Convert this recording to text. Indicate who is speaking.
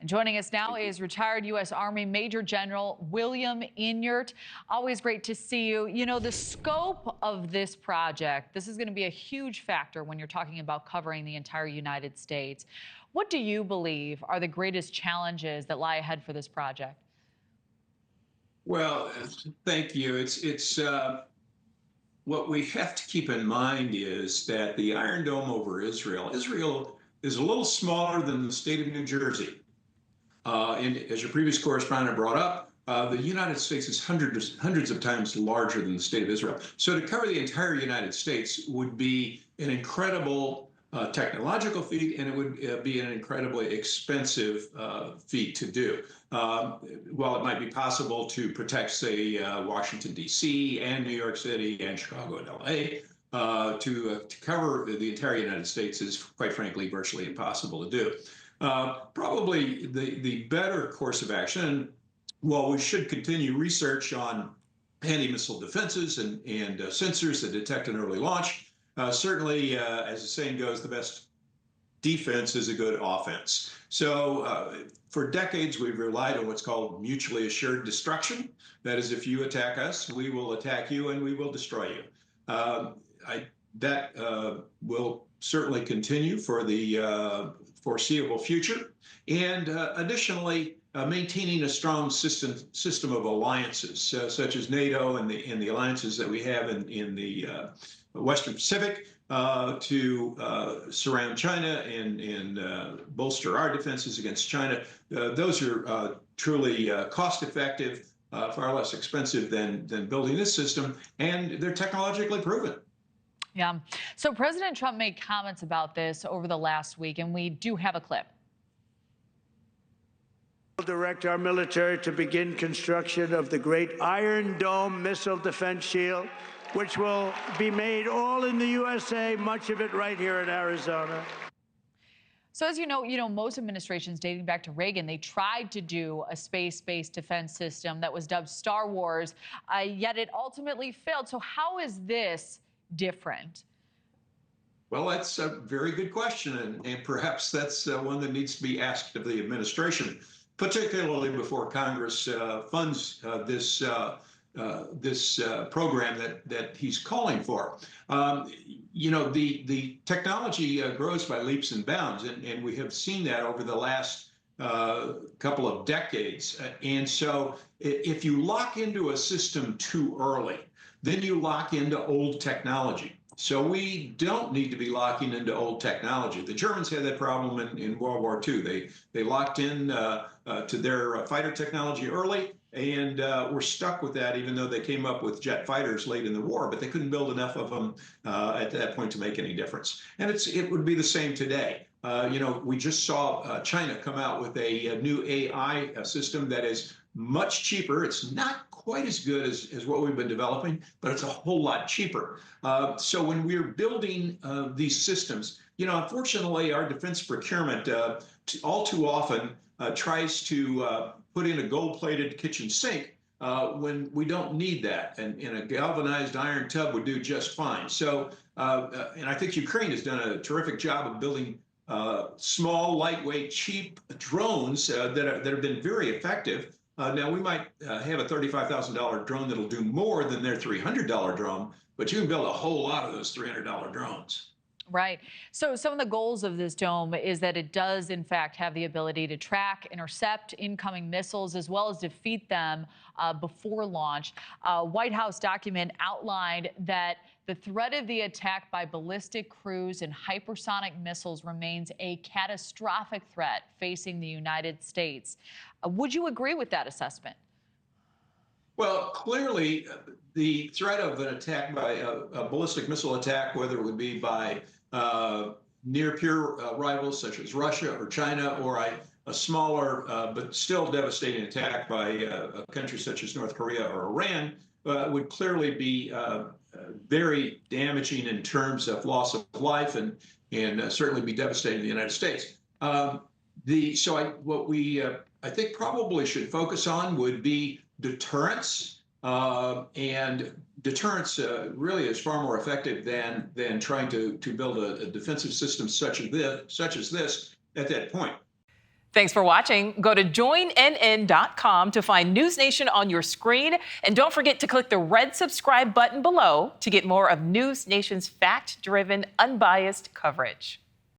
Speaker 1: And joining us now is retired U.S. Army Major General William Enyart. Always great to see you. You know, the scope of this project, this is going to be a huge factor when you're talking about covering the entire United States. What do you believe are the greatest challenges that lie ahead for this project?
Speaker 2: Well, thank you. What we have to keep in mind is that the Iron Dome over Israel is a little smaller than the state of New Jersey. And as your previous correspondent brought up, the United States is hundreds of times larger than the state of Israel. So to cover the entire United States would be an incredible technological feat, and it would be an incredibly expensive feat to do. While it might be possible to protect, say, Washington, D.C. and New York City and Chicago and L.A., to cover the entire United States is, quite frankly, virtually impossible to do. Probably the better course of action, while we should continue research on anti-missile defenses and sensors that detect an early launch, certainly, as the saying goes, the best defense is a good offense. So for decades, we've relied on what's called mutually assured destruction. That is, if you attack us, we will attack you and we will destroy you. That will certainly continue for the foreseeable future. And additionally, maintaining a strong system of alliances, such as NATO and the alliances that we have in the Western Pacific to surround China and bolster our defenses against China. Those are truly cost-effective, far less expensive than building this system, and they're technologically proven.
Speaker 1: Yeah. So President Trump made comments about this over the last week, and we do have a clip.
Speaker 3: We'll direct our military to begin construction of the great Iron Dome missile defense shield, which will be made all in the USA, much of it right here in Arizona.
Speaker 1: So as you know, most administrations dating back to Reagan, they tried to do a space-based defense system that was dubbed Star Wars, yet it ultimately failed. So how is this different?
Speaker 2: Well, that's a very good question, and perhaps that's one that needs to be asked of the administration, particularly before Congress funds this program that he's calling for. The technology grows by leaps and bounds, and we have seen that over the last couple of decades. And so if you lock into a system too early, then you lock into old technology. So we don't need to be locking into old technology. The Germans had that problem in World War II. They locked in to their fighter technology early, and were stuck with that, even though they came up with jet fighters late in the war, but they couldn't build enough of them at that point to make any difference. And it would be the same today. We just saw China come out with a new AI system that is much cheaper. It's not quite as good as what we've been developing, but it's a whole lot cheaper. So when we're building these systems, unfortunately, our defense procurement all too often tries to put in a gold-plated kitchen sink when we don't need that. And a galvanized iron tub would do just fine. So, and I think Ukraine has done a terrific job of building small, lightweight, cheap drones that have been very effective. Now, we might have a $35,000 drone that'll do more than their $300 drone, but you can build a whole lot of those $300 drones.
Speaker 1: Right. So some of the goals of this dome is that it does, in fact, have the ability to track, intercept incoming missiles, as well as defeat them before launch. White House document outlined that the threat of the attack by ballistic cruise and hypersonic missiles remains a catastrophic threat facing the United States. Would you agree with that assessment?
Speaker 2: Well, clearly, the threat of an attack by a ballistic missile attack, whether it would be by near-peer rivals such as Russia or China, or a smaller but still devastating attack by a country such as North Korea or Iran, would clearly be very damaging in terms of loss of life and certainly be devastating to the United States. What we I think probably should focus on would be deterrence, and deterrence really is far more effective than trying to build a defensive system such as this at that point.
Speaker 4: Thanks for watching. Go to joinnn.com to find News Nation on your screen. And don't forget to click the red subscribe button below to get more of News Nation's fact-driven, unbiased coverage.